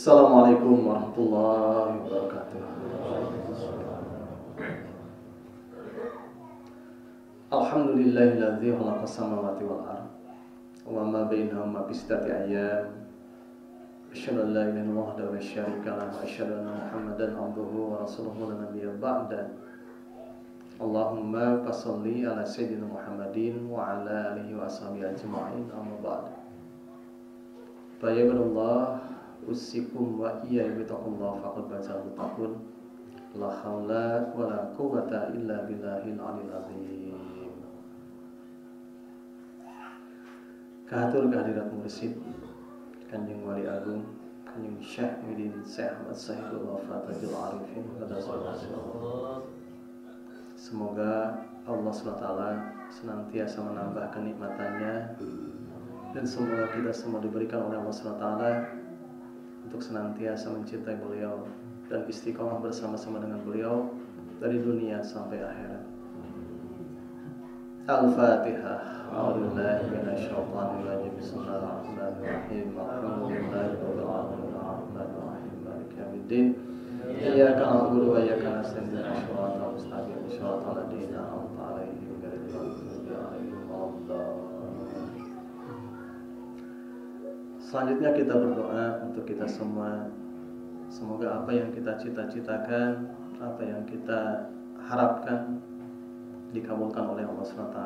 Assalamualaikum warahmatullahi wabarakatuh. Alhamdulillahilladzi khalaqas samawati wal ardh wa ma bainahuma fi sittati ayyam. Asyhadu an la ilaha illallah wahdahu la syarika lahu wa asyhadu anna Muhammadan abduhu wa rasuluhu la nabiyya ba'da. Allahumma fasholli ala sayyidina Muhammadin wa ala alihi wa ashabihi ajma'in, amma ba'd. Bayyinallah usikum wa iyya bittaqullah faqad bazal taqun la haula wa la quwwata illa billahil aliyil azim. Kahatur kehadirat mursid Kanjeng Wali Agung Kanjeng Syekh Midin Syekh Ahmad Sahibullah Fatajul Arifin. Semoga Allah SWT senantiasa menambah kenikmatannya, dan semoga kita semua diberikan oleh Allah SWT untuk senantiasa mencintai beliau dan istiqomah bersama-sama dengan beliau dari dunia sampai akhirat. Al-Fatihah. A'udzubillahi minasyaitonir rajim. Bismillahirrahmanirrahim. Alhamdulillahi rabbil alamin arrahmanir rahim maliki yaumiddin. Iyyaka na'budu wa iyyaka nasta'in ihdinas siratal mustaqim siratal ladzina an'amta 'alaihim ghairil maghdubi 'alaihim waladdallin. Selanjutnya kita berdoa untuk kita semua. Semoga apa yang kita cita-citakan, apa yang kita harapkan dikabulkan oleh Allah SWT.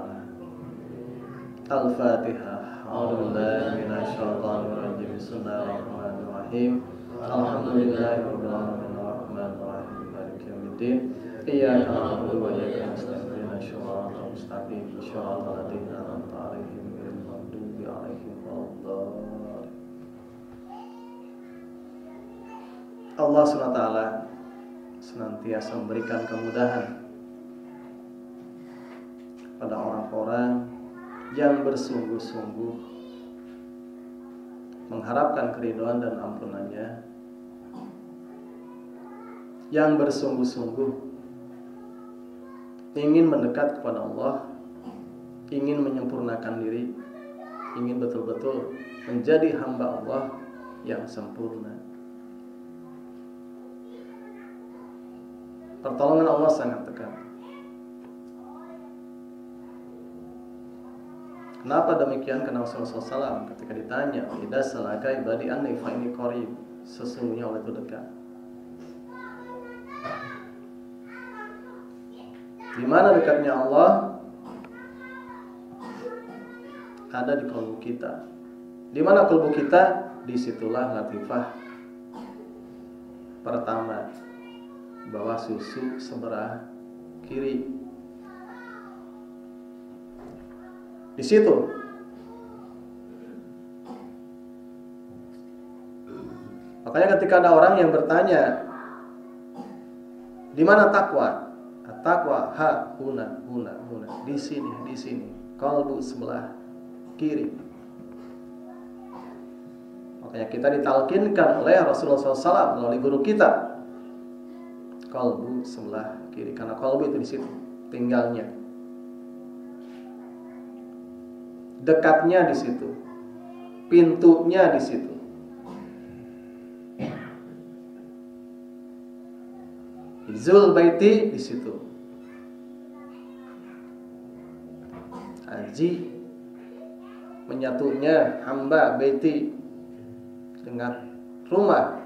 Al-Fatihah. A'udzubillahi minasyaitonir rajim. Bismillahirrahmanirrahim. Alhamdulillahirabbil alamin arrahmanir rahim maliki yaumiddin. Iyyaka na'budu wa iyyaka nasta'in ihdinas siratal mustaqim siratal ladzina an'amta 'alaihim ghairil maghdubi 'alaihim waladdallin. Allah SWT senantiasa memberikan kemudahan pada orang-orang yang bersungguh-sungguh mengharapkan keridhaan dan ampunannya, yang bersungguh-sungguh ingin mendekat kepada Allah, ingin menyempurnakan diri, ingin betul-betul menjadi hamba Allah yang sempurna. Pertolongan Allah sangat dekat. Kenapa demikian? Karena Rasulullah SAW ketika ditanya, "Idza salaka ibadi anni fa inni qarib," sesungguhnya Allah itu dekat. Di mana dekatnya Allah? Ada di kalbu kita. Di mana kalbu kita? Disitulah latifah pertama, bawah susu sebelah kiri. Di situ. Makanya ketika ada orang yang bertanya, di mana takwa? Takwa ha huna. Di sini. Kalbu sebelah kiri. Makanya kita ditalkinkan oleh Rasulullah SAW melalui guru kita. Kalbu sebelah kiri, karena kalbu itu di situ tinggalnya. Dekatnya di situ, pintunya di situ. Zul baiti di situ. Haji menyatunya hamba baiti dengan rumah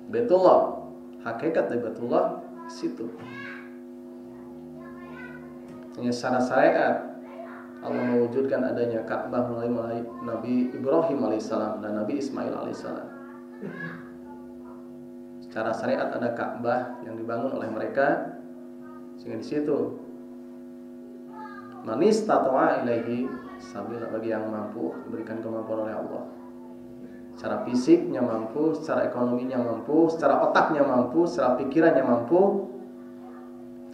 Baitullah. Hakikat dari Baitullah di situ. Hanya secara syariat Allah mewujudkan adanya Ka'bah melalui Nabi Ibrahim alaihissalam dan Nabi Ismail alaihissalam. Secara syariat ada Ka'bah yang dibangun oleh mereka, sehingga di situ man istata'a ilaihi sabila, bagi yang mampu diberikan kemampuan oleh Allah. Secara fisiknya mampu, secara ekonominya mampu, secara otaknya mampu, secara pikirannya mampu,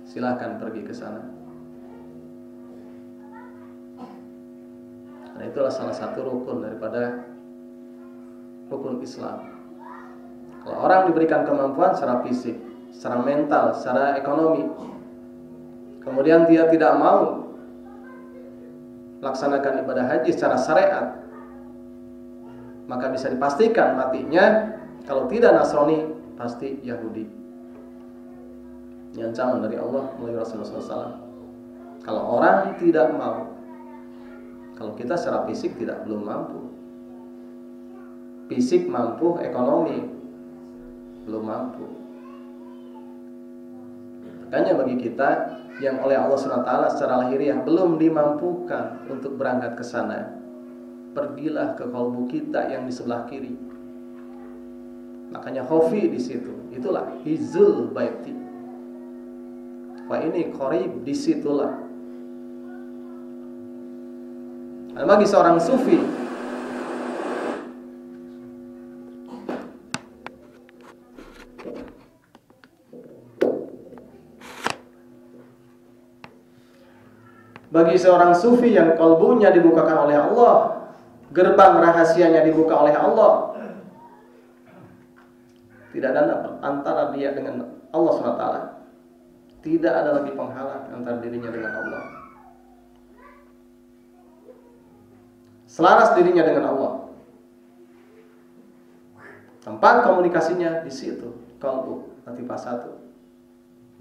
silahkan pergi ke sana. Nah, itulah salah satu rukun daripada rukun Islam. Kalau orang diberikan kemampuan secara fisik, secara mental, secara ekonomi, kemudian dia tidak mau laksanakan ibadah haji secara syariat, maka bisa dipastikan matinya. Kalau tidak Nasrani, pasti Yahudi. Ini ancaman dari Allah melalui Rasulullah SAW. Kalau orang tidak mau, kalau kita secara fisik belum mampu, fisik mampu, ekonomi belum mampu. Makanya bagi kita yang oleh Allah SWT secara lahiriah belum dimampukan untuk berangkat ke sana, pergilah ke kalbu kita yang di sebelah kiri. Makanya khofi di situ, itulah hizul baiti. Wah, ini qarib, disitulah. Nah, bagi seorang sufi, yang kalbunya dibukakan oleh Allah, gerbang rahasianya dibuka oleh Allah, tidak ada antara dia dengan Allah SWT. Tidak ada lagi penghalang antara dirinya dengan Allah. Selaras dirinya dengan Allah. Tempat komunikasinya di situ, kalbu, latifah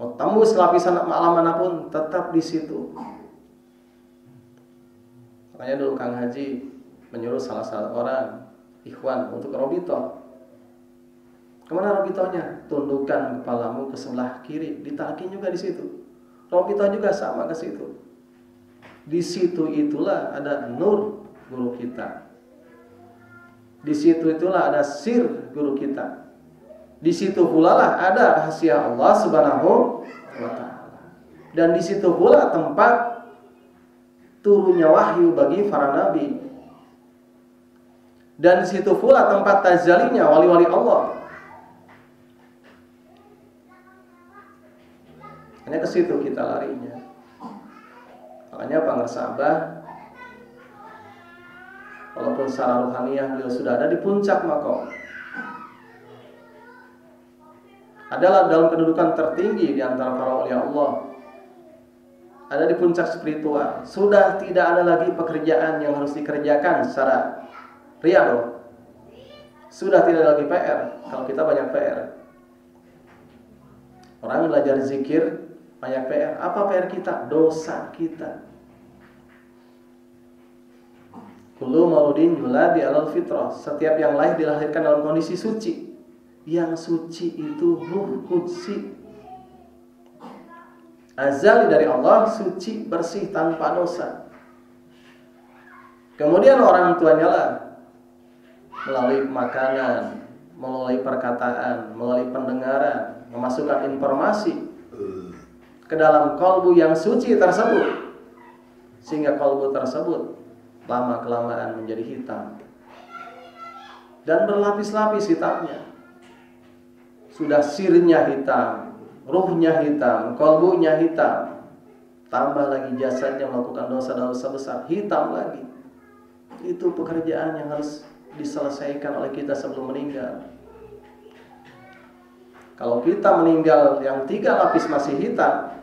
1. Mau tembus lapisan malam manapun, tetap di situ. Makanya dulu Kang Haji menyuruh salah satu orang ikhwan untuk robitoh. Kemana robitohnya? Tundukkan kepalamu ke sebelah kiri, ditalkin juga di situ. Robitoh juga sama ke situ. Di situ itulah ada nur guru kita. Di situ itulah ada sir guru kita. Di situ pula lah ada rahasia Allah Subhanahu wa Ta'ala. Dan di situ pula tempat turunnya wahyu bagi para nabi. Dan di situ pula tempat tajalinya wali-wali Allah. Hanya ke situ kita larinya. Makanya pengersa Abah, walaupun secara ruhaniyah beliau sudah ada di puncak maqam, adalah dalam kedudukan tertinggi di antara para wali Allah, ada di puncak spiritual, sudah tidak ada lagi pekerjaan yang harus dikerjakan secara riyadhah. Sudah tidak ada lagi PR. Kalau kita banyak PR, orang belajar zikir banyak PR. Apa PR kita? Dosa kita. Kullu mauludin yuladi alal fitrah. Setiap yang lahir dilahirkan dalam kondisi suci. Yang suci itu ruh qudsi, azali dari Allah, suci, bersih, tanpa dosa. Kemudian orang tuanya lah melalui makanan, melalui perkataan, melalui pendengaran, memasukkan informasi ke dalam kalbu yang suci tersebut, sehingga kalbu tersebut lama-kelamaan menjadi hitam dan berlapis-lapis hitamnya. Sudah sirnya hitam, ruhnya hitam, kalbunya hitam, tambah lagi jasadnya melakukan dosa-dosa besar, hitam lagi. Itu pekerjaan yang harus diselesaikan oleh kita sebelum meninggal. Kalau kita meninggal yang 3 lapis masih hitam,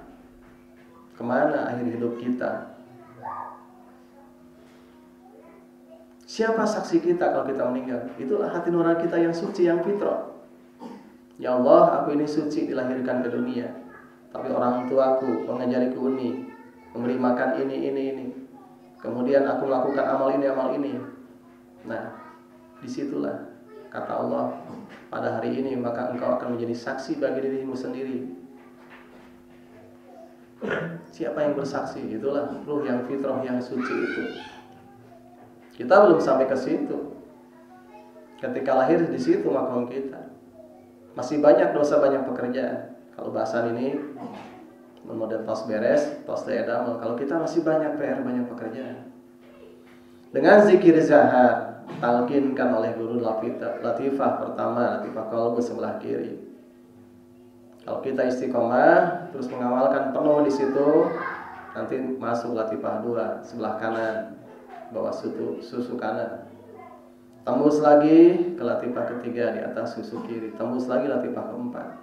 kemana akhir hidup kita? Siapa saksi kita kalau kita meninggal? Itulah hati nurani kita yang suci, yang fitrah. Ya Allah, aku ini suci dilahirkan ke dunia, tapi orang tuaku mengajariku ini, memberi makan ini. Kemudian aku melakukan amal ini. Nah, disitulah kata Allah, pada hari ini maka engkau akan menjadi saksi bagi dirimu sendiri. Siapa yang bersaksi? Itulah ruh yang fitrah, yang suci itu. Kita belum sampai ke situ. Ketika lahir di situ makom kita. Masih banyak dosa, banyak pekerjaan. Kalau bahasan ini model tos beres, tos edam. Kalau kita masih banyak PR, banyak pekerjaan. Dengan zikir zahar, talkinkan oleh guru latifah pertama, latifah qalbu sebelah kiri. Kalau kita istiqomah, terus mengamalkan penuh di situ, nanti masuk latifah 2 sebelah kanan, bawah susu kanan. Tembus lagi ke latifah ketiga di atas susu kiri. Tembus lagi latifah keempat.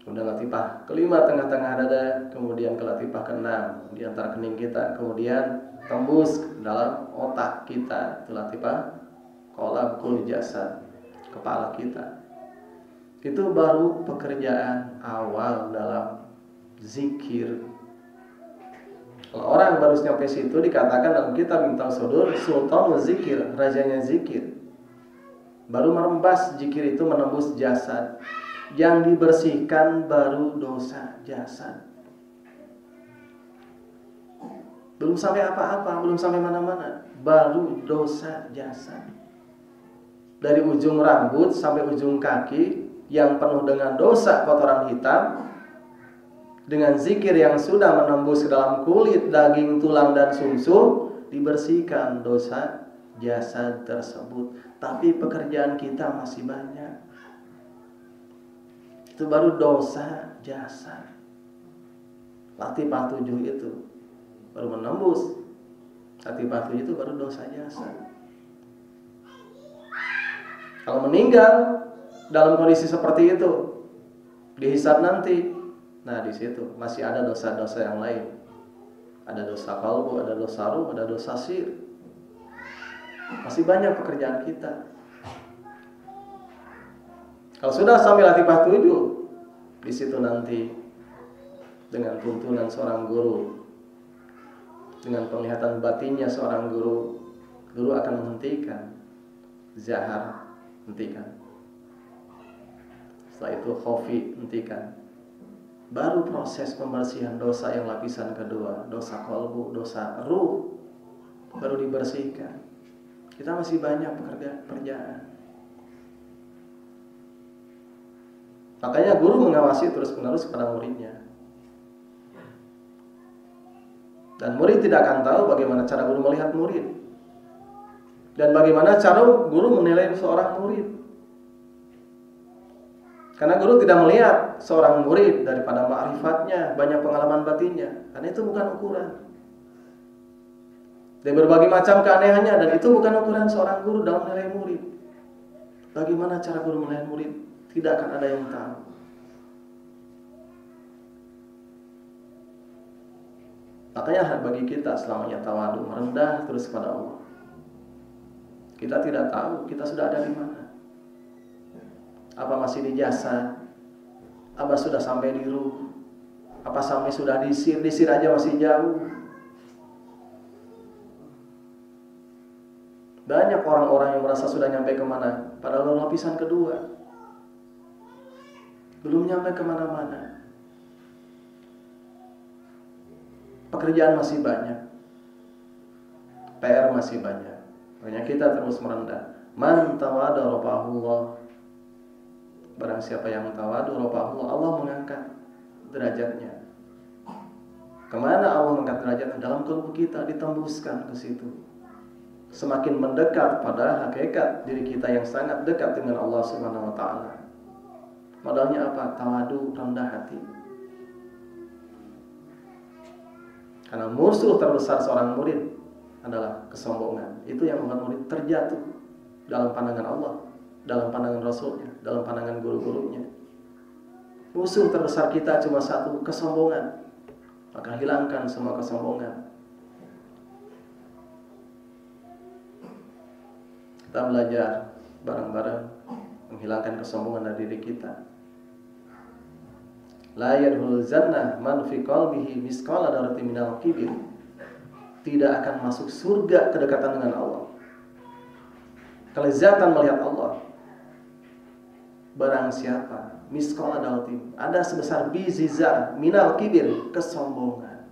Kemudian latifah kelima tengah-tengah dada. Kemudian ke latifah keenam di antara kening kita. Kemudian tembus ke dalam otak kita. Itu latifah qalbul jasad, kepala kita. Itu baru pekerjaan awal dalam zikir. Kalau orang baru sampai situ, dikatakan dalam kitab Miftahus Sudur, sultanul zikir, rajanya zikir. Baru merembas zikir itu menembus jasad. Yang dibersihkan baru dosa jasad. Belum sampai apa-apa, belum sampai mana-mana, baru dosa jasad. Dari ujung rambut sampai ujung kaki yang penuh dengan dosa kotoran hitam, dengan zikir yang sudah menembus ke dalam kulit, daging, tulang, dan sumsum, dibersihkan dosa jasad tersebut. Tapi pekerjaan kita masih banyak. Itu baru dosa jasad. Latifah 7 itu baru menembus. Latifah 7 itu baru dosa jasad. Kalau meninggal dalam kondisi seperti itu, dihisab nanti, nah di situ masih ada dosa-dosa yang lain. Ada dosa qalbu, ada dosa ruh, ada dosa sir. Masih banyak pekerjaan kita. Kalau sudah sampai Latifah 7, di situ nanti dengan tuntunan seorang guru, dengan penglihatan batinnya seorang guru, guru akan menghentikan zahar, hentikan. Setelah itu khofi, hentikan. Baru proses pembersihan dosa yang lapisan kedua, dosa qalbu, dosa ruh, baru dibersihkan. Kita masih banyak pekerjaan. Makanya guru mengawasi terus-menerus kepada muridnya. Dan murid tidak akan tahu bagaimana cara guru melihat murid. Dan bagaimana cara guru menilai seorang murid. Karena guru tidak melihat seorang murid daripada ma'rifatnya, banyak pengalaman batinnya. Karena itu bukan ukuran. Dan berbagai macam keanehannya, dan itu bukan ukuran seorang guru dalam menilai murid. Bagaimana cara guru menilai murid? Tidak akan ada yang tahu. Makanya bagi kita selamanya tawadu, merendah terus kepada Allah. Kita tidak tahu kita sudah ada di mana. Apa masih di jasad? Apa sudah sampai di ruh? Apa sampai sudah di sir? Di sir aja masih jauh. Banyak orang-orang yang merasa sudah nyampe kemana, padahal lapisan kedua belum nyampe kemana-mana. Pekerjaan masih banyak, PR masih banyak. Makanya kita terus merendah. Man tawadu rafa'ahullah. Barang siapa yang tawadu rafa'ahullah, Allah mengangkat derajatnya. Kemana Allah mengangkat derajatnya? Dalam kalbu kita, ditembuskan ke situ. Semakin mendekat pada hakikat diri kita yang sangat dekat dengan Allah Subhanahu wa taala. Modalnya apa? Tawadu, rendah hati. Karena musuh terbesar seorang murid adalah kesombongan. Itu yang membuat murid terjatuh dalam pandangan Allah, dalam pandangan Rasulnya, dalam pandangan guru-gurunya. Musuh terbesar kita cuma satu, kesombongan. Maka hilangkan semua kesombongan. Kita belajar bareng-bareng menghilangkan kesombongan dari diri kita. La yadkhulul jannah man fi qalbihi misqala dzarratin minal kibir. Tidak akan masuk surga kedekatan dengan Allah, kelezatan melihat Allah. Barang siapa misqala dzarratin, ada sebesar biji zar minal kibir, kesombongan.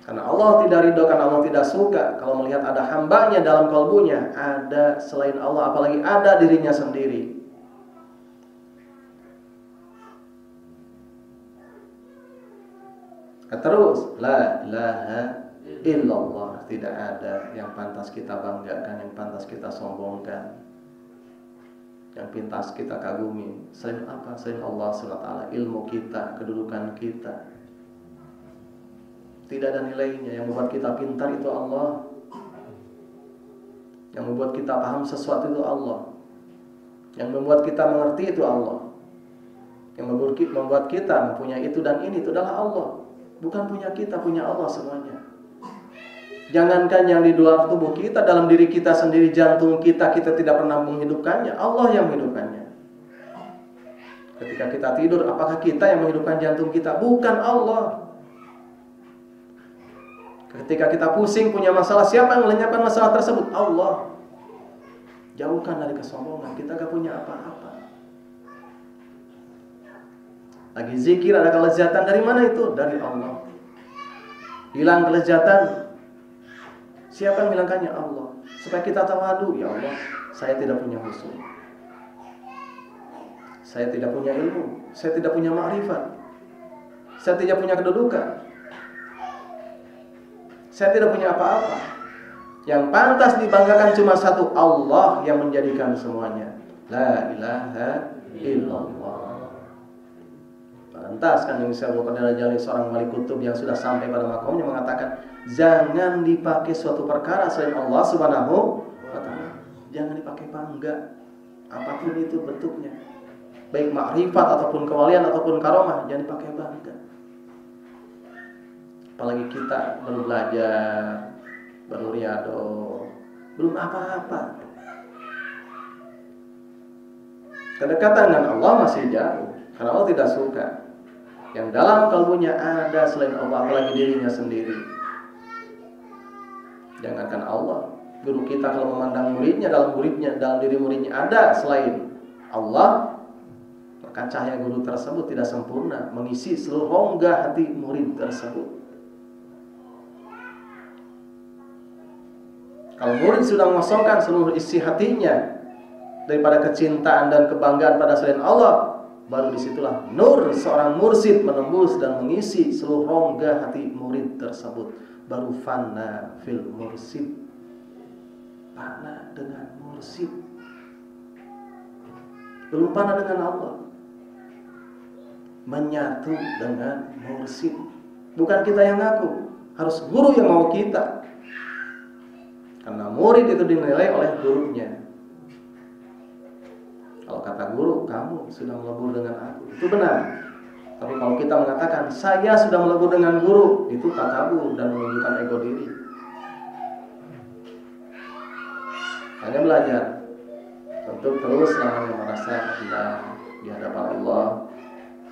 Karena Allah tidak ridho, karena Allah tidak suka kalau melihat ada hambanya dalam kalbunya ada selain Allah, apalagi ada dirinya sendiri. Terus la ilaha illallah, tidak ada yang pantas kita banggakan, yang pantas kita sombongkan, yang pantas kita kagumi selain apa? Selain Allah SWT. Ilmu kita, kedudukan kita, tidak ada nilainya. Yang membuat kita pintar itu Allah. Yang membuat kita paham sesuatu itu Allah. Yang membuat kita mengerti itu Allah. Yang membuat kita mempunyai itu dan ini itu adalah Allah. Bukan punya kita, punya Allah semuanya. Jangankan yang di luar tubuh kita, dalam diri kita sendiri, jantung kita tidak pernah menghidupkannya. Allah yang menghidupkannya. Ketika kita tidur, apakah kita yang menghidupkan jantung kita? Bukan Allah. Ketika kita pusing, punya masalah, siapa yang melenyapkan masalah tersebut? Allah. Jauhkan dari kesombongan, kita gak punya apa-apa. Lagi zikir ada kelezatan, dari mana itu? Dari Allah. Hilang kelezatan, siapa yang hilangkannya? Allah. Supaya kita tawadu, ya Allah, saya tidak punya khusyuk, saya tidak punya ilmu, saya tidak punya ma'rifat, saya tidak punya kedudukan, saya tidak punya apa-apa. Yang pantas dibanggakan cuma satu, Allah yang menjadikan semuanya. La ilaha illallah. Pantas kan yang saya bawa pada jalan seorang wali kutub yang sudah sampai pada makamnya mengatakan, jangan dipakai suatu perkara selain Allah Subhanahu wa ta'ala. Jangan dipakai bangga, apapun itu bentuknya, baik makrifat ataupun kewalian ataupun karomah, jangan dipakai bangga. Apalagi kita baru belajar, baru riado, belum apa-apa. Kedekatan dengan Allah masih jauh, karena Allah tidak suka yang dalam kalbunya ada selain Allah, apalagi dirinya sendiri. Jangankan Allah, guru kita kalau memandang muridnya, dalam diri muridnya ada selain Allah, maka cahaya guru tersebut tidak sempurna mengisi seluruh rongga hati murid tersebut. Kalau murid sudah mengosongkan seluruh isi hatinya daripada kecintaan dan kebanggaan pada selain Allah, baru disitulah nur seorang mursyid menembus dan mengisi seluruh rongga hati murid tersebut. Baru fana fil mursyid, fana dengan mursyid, belum fana dengan Allah, menyatu dengan mursyid. Bukan kita yang ngaku, harus guru yang mau kita. Karena murid itu dinilai oleh gurunya. Kalau kata guru, kamu sudah melebur dengan aku, itu benar. Tapi kalau kita mengatakan saya sudah melebur dengan guru, itu takabur dan menunjukkan ego diri. Hanya belajar untuk terus namanya merasa rendah di hadapan Allah,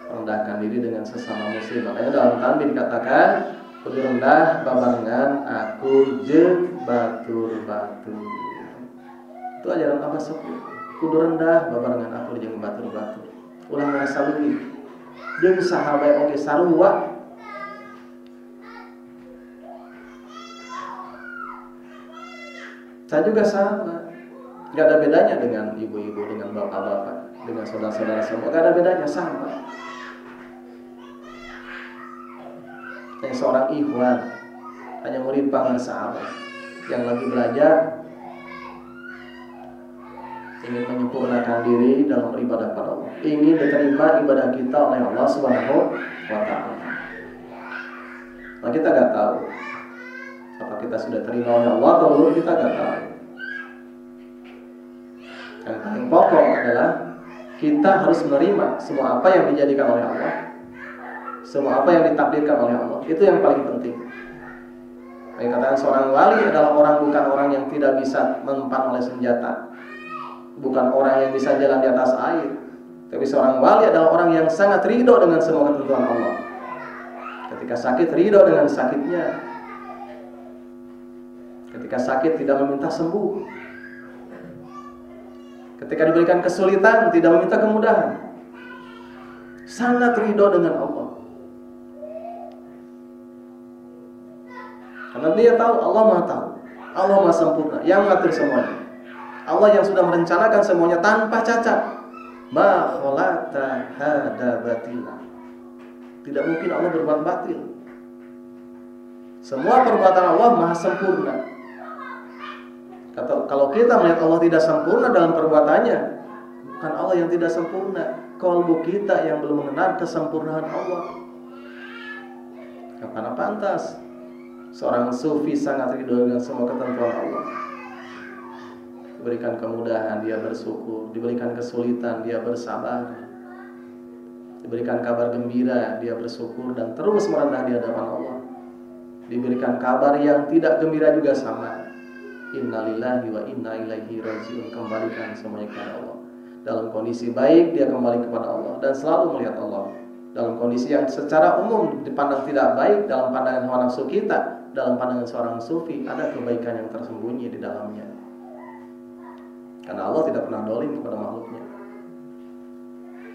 rendahkan diri dengan sesama muslim. Makanya dalam tanbih dikatakan, kudu rendah babarengan aku jeung batur-batur. Itu ajaran Abah Sepuh. Kudu rendah babarengan aku jeung batur-batur. Ulah ngerasa leuwih. Jeung sahabat oge sarua. Saya juga sama. Gak ada bedanya dengan ibu-ibu, dengan bapak-bapak, dengan saudara-saudara semua. Gak ada bedanya, sama. Yang seorang ikhwan, hanya murid pangan sahabat yang lagi belajar, ingin menyempurnakan diri dalam beribadah pada Allah, ingin diterima ibadah kita oleh Allah Subhanahu wa ta'ala. Nah, kita gak tahu apa kita sudah terima oleh Allah atau belum, kita gak tahu. Yang paling pokok adalah kita harus menerima semua apa yang dijadikan oleh Allah, semua apa yang ditakdirkan oleh Allah. Itu yang paling penting. Yang katakan seorang wali adalah bukan orang yang tidak bisa mempan oleh senjata, bukan orang yang bisa jalan di atas air. Tapi seorang wali adalah orang yang sangat ridho dengan semua ketentuan Allah. Ketika sakit, ridho dengan sakitnya. Ketika sakit, tidak meminta sembuh. Ketika diberikan kesulitan, tidak meminta kemudahan. Sangat ridho dengan Allah. Karena dia tahu, Allah Maha tahu, Allah Maha sempurna, yang mengatur semuanya. Allah yang sudah merencanakan semuanya tanpa cacat. Ma khalaqta hada batila. Tidak mungkin Allah berbuat batil. Semua perbuatan Allah Maha sempurna. Kalau kita melihat Allah tidak sempurna dalam perbuatannya, bukan Allah yang tidak sempurna, kalbu kita yang belum mengenal kesempurnaan Allah. Karena pantas seorang sufi sangat ridho dengan semua ketentuan Allah. Diberikan kemudahan, dia bersyukur. Diberikan kesulitan, dia bersabar. Diberikan kabar gembira, dia bersyukur dan terus merendah di hadapan Allah. diberikan kabar yang tidak gembira juga sama. Innalillahi wa inna ilaihi raji'un, kembalikan semuanya kepada Allah. Dalam kondisi baik dia kembali kepada Allah dan selalu melihat Allah. Dalam kondisi yang secara umum dipandang tidak baik, dalam pandangan hawa nafsu kita, dalam pandangan seorang sufi, ada kebaikan yang tersembunyi di dalamnya. Karena Allah tidak pernah dolim kepada makhluknya.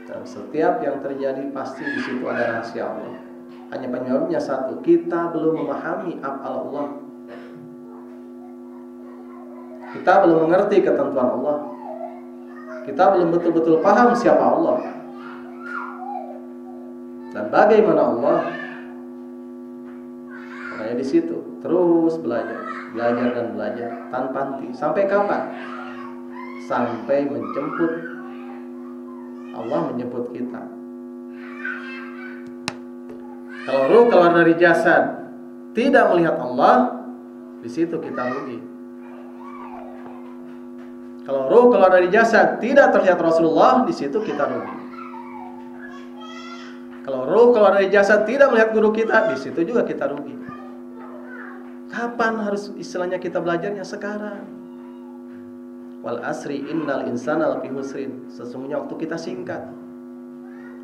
Dan setiap yang terjadi pasti di situ ada rahasia Allah. Hanya penyebabnya satu, kita belum memahami af'al Allah. Kita belum mengerti ketentuan Allah. Kita belum betul-betul paham siapa Allah dan bagaimana Allah. Makanya di situ terus belajar dan belajar tanpa henti. Sampai kapan? Sampai menjemput Allah menjemput kita. Kalau ruh keluar dari jasad tidak melihat Allah, di situ kita rugi. Kalau ruh keluar dari jasad tidak terlihat Rasulullah, di situ kita rugi. Kalau ruh keluar dari jasad tidak melihat guru kita, di situ juga kita rugi. Kapan harus istilahnya kita belajarnya? Sekarang. Wal asri innal insana lafi husrin. Sesungguhnya waktu kita singkat.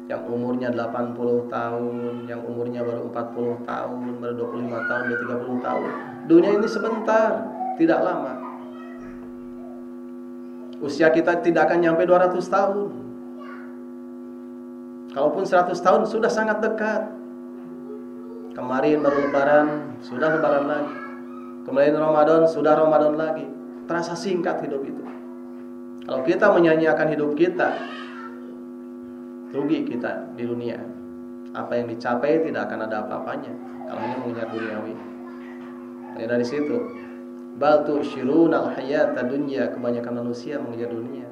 Yang umurnya 80 tahun, yang umurnya baru 40 tahun, baru 25 tahun, baru 30 tahun. Dunia ini sebentar, tidak lama. Usia kita tidak akan nyampe 200 tahun. Kalaupun 100 tahun sudah sangat dekat. Kemarin baru lebaran, sudah lebaran lagi. Kemarin Ramadan, sudah Ramadan lagi. Terasa singkat hidup itu. Kalau kita menyanyiakan hidup kita, rugi kita di dunia. Apa yang dicapai tidak akan ada apa-apanya kalau hanya mengejar duniawi. Nah, dari situ bal tu'syirunal hayata dunya, kebanyakan manusia mengejar dunia.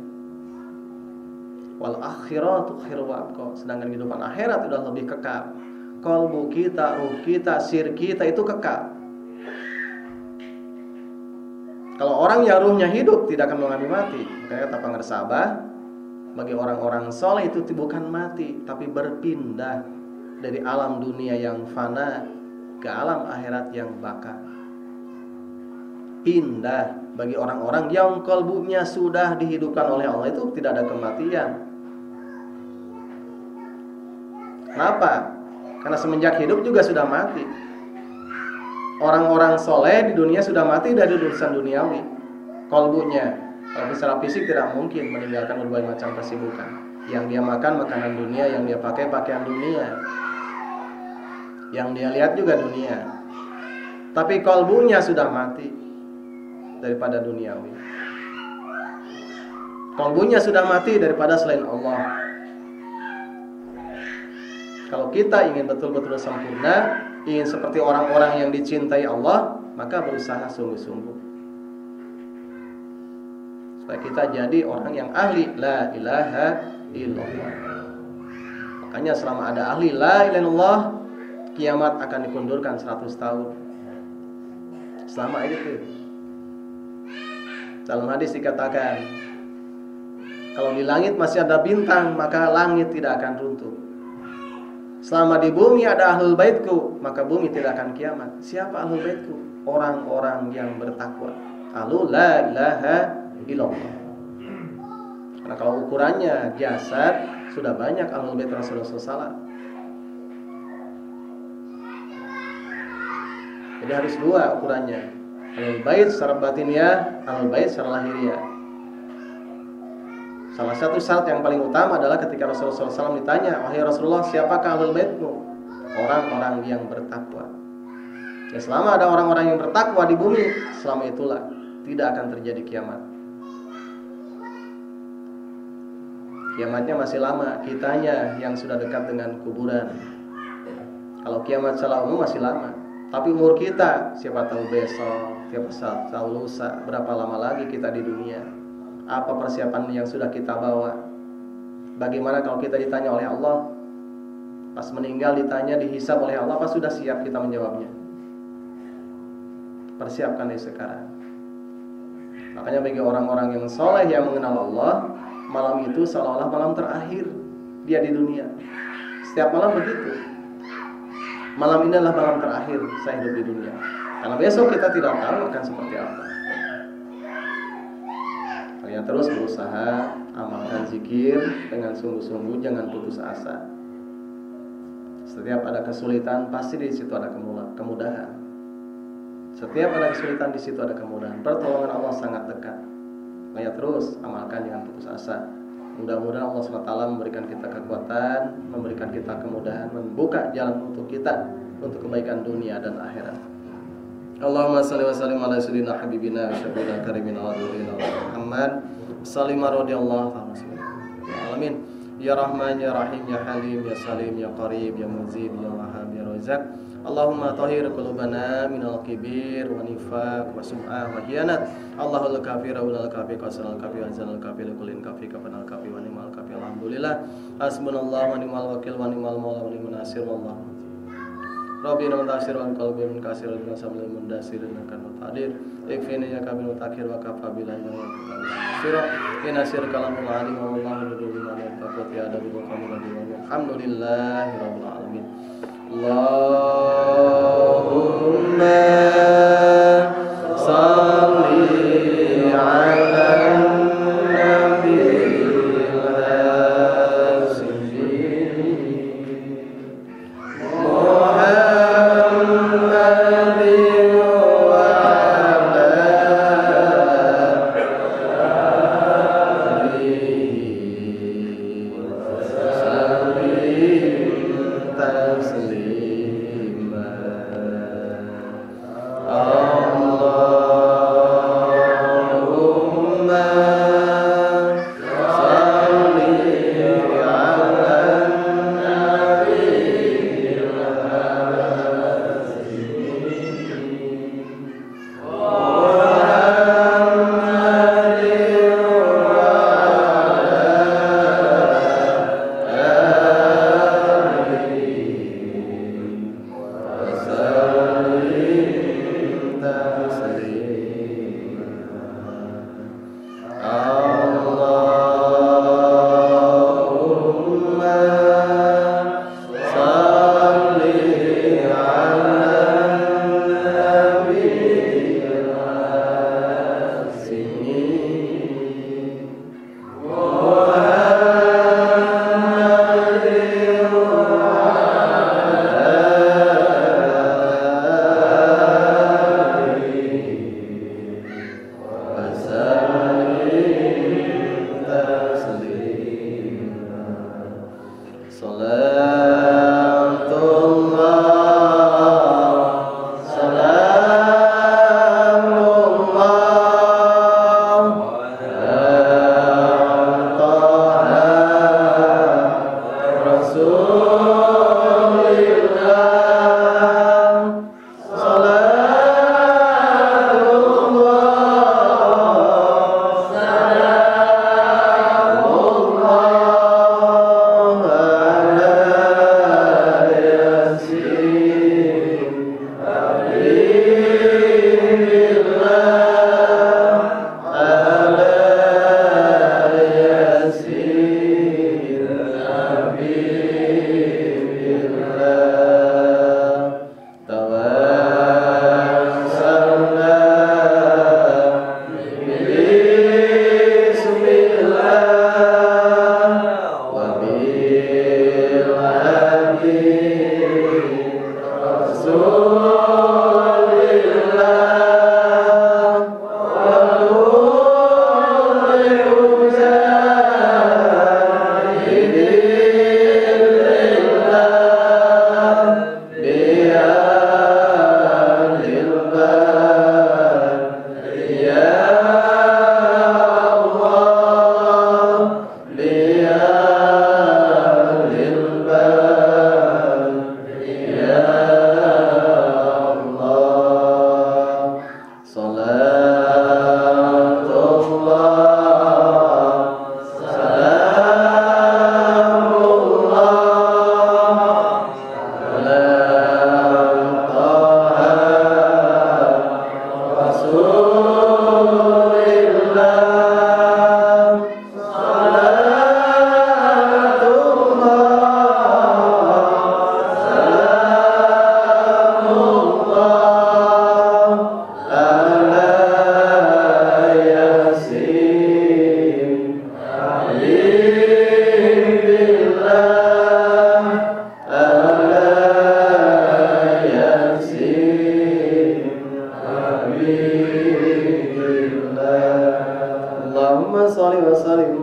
Wal akhiratu khairu wa abqa, sedangkan kehidupan akhirat sudah lebih kekal. Qalbu kita, ruh kita, sir kita itu kekal. Kalau orang yang ruhnya hidup tidak akan mengalami mati. Makanya kata Pangersabah, bagi orang-orang soleh itu bukan mati, tapi berpindah dari alam dunia yang fana ke alam akhirat yang baka. Pindah bagi orang-orang yang kalbunya sudah dihidupkan oleh Allah, itu tidak ada kematian. Kenapa? Karena semenjak hidup juga sudah mati. Orang-orang soleh di dunia sudah mati dari urusan duniawi. Kalbunya, kalau secara fisik tidak mungkin meninggalkan berbagai macam kesibukan. Yang dia makan makanan dunia, yang dia pakai pakaian dunia, yang dia lihat juga dunia. Tapi kalbunya sudah mati daripada duniawi. Kalbunya sudah mati daripada selain Allah. Kalau kita ingin betul-betul sempurna, ingin seperti orang-orang yang dicintai Allah, maka berusaha sungguh-sungguh supaya kita jadi orang yang ahli la ilaha illallah. Makanya selama ada ahli la ilaha illallah, kiamat akan dikundurkan 100 tahun. Selama itu. Dalam hadis dikatakan, kalau di langit masih ada bintang, maka langit tidak akan runtuh. Selama di bumi ada ahlul baitku, maka bumi tidak akan kiamat. Siapa ahlul baitku? Orang-orang yang bertakwa. Ahlul la ilaha illallah. Karena kalau ukurannya jasad, sudah banyak ahlul bait Rasulullah SAW. Jadi harus dua ukurannya. Ahlul bait secara batiniah, ahlul bait secara lahiriah. Salah satu syarat yang paling utama adalah ketika Rasulullah SAW ditanya, wahai Rasulullah, siapakah ahlul baitmu? Orang-orang yang bertakwa. Ya, selama ada orang-orang yang bertakwa di bumi, selama itulah tidak akan terjadi kiamat. Kiamatnya masih lama, kitanya yang sudah dekat dengan kuburan. Kalau kiamat secara umum masih lama, tapi umur kita siapa tahu besok, siapa tahu lusa, berapa lama lagi kita di dunia. Apa persiapan yang sudah kita bawa? Bagaimana kalau kita ditanya oleh Allah? Pas meninggal ditanya, dihisab oleh Allah, apa sudah siap kita menjawabnya? Persiapkan dari sekarang. Makanya bagi orang-orang yang soleh yang mengenal Allah, malam itu seolah-olah malam terakhir dia di dunia. Setiap malam begitu. malam ini adalah malam terakhir saya hidup di dunia. Karena besok kita tidak tahu akan seperti apa. Kalian terus berusaha amalkan zikir dengan sungguh-sungguh, jangan putus asa. Setiap ada kesulitan pasti di situ ada kemudahan. Setiap ada kesulitan di situ ada kemudahan. Pertolongan Allah sangat dekat. Makanya terus amalkan, jangan putus asa. Mudah-mudahan Allah SWT memberikan kita kekuatan, memberikan kita kemudahan, membuka jalan untuk kita untuk kebaikan dunia dan akhirat. Allahumma salli wa sallim ala sayyidina habibina wa syafiina karimina wa nurina Muhammad sallim radhiyallahu ta'ala. Amin. Ya Rahman ya Rahim ya Halim ya Salim ya Qarib ya Mujib ya Wahhab ya Razak. Allahumma tahhir qulubana minal kibir wa nifaq wa sum'ah wa khiyanat. Allahul kafir wa al kafir qasanal kafir wa anzalal kafir kullin kafir kafanal kafir wa ni'mal kafir. Alhamdulillah. Hasbunallahu wa ni'mal wakil wa ni'mal maula wa ni'man nasir. Wallahu Rabbina muntasir wa qalbi min kasir wa sabil mundasir kan mutadir. Ikfini ya kabil mutakir wa kafa billahi wa sirah. Inasir kalamul alim wa wallahu nurul wa taqwa ya adabi wa kamil wa alhamdulillahi rabbil alamin. Allahumma salli ala nabiyil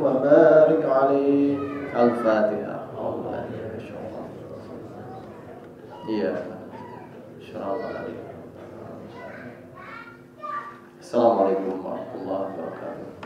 وبارك عليه. الفاتحة. Iya, Assalamualaikum warahmatullahi wabarakatuh.